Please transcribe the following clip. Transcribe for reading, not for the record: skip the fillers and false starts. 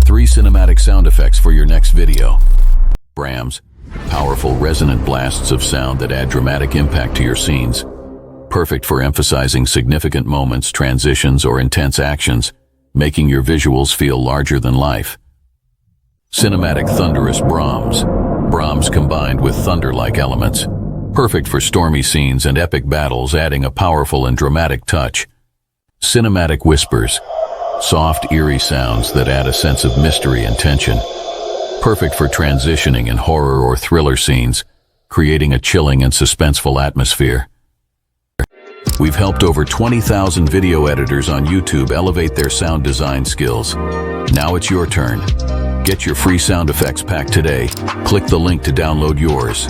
3 cinematic sound effects for your next video. Brams, powerful resonant blasts of sound that add dramatic impact to your scenes. Perfect for emphasizing significant moments, transitions, or intense actions, making your visuals feel larger than life. Cinematic thunderous Brahms. Brahms combined with thunder-like elements. Perfect for stormy scenes and epic battles, adding a powerful and dramatic touch. Cinematic whispers. Soft, eerie sounds that add a sense of mystery and tension. Perfect for transitioning in horror or thriller scenes, creating a chilling and suspenseful atmosphere. We've helped over 20,000 video editors on YouTube elevate their sound design skills. Now it's your turn. Get your free sound effects pack today. Click the link to download yours.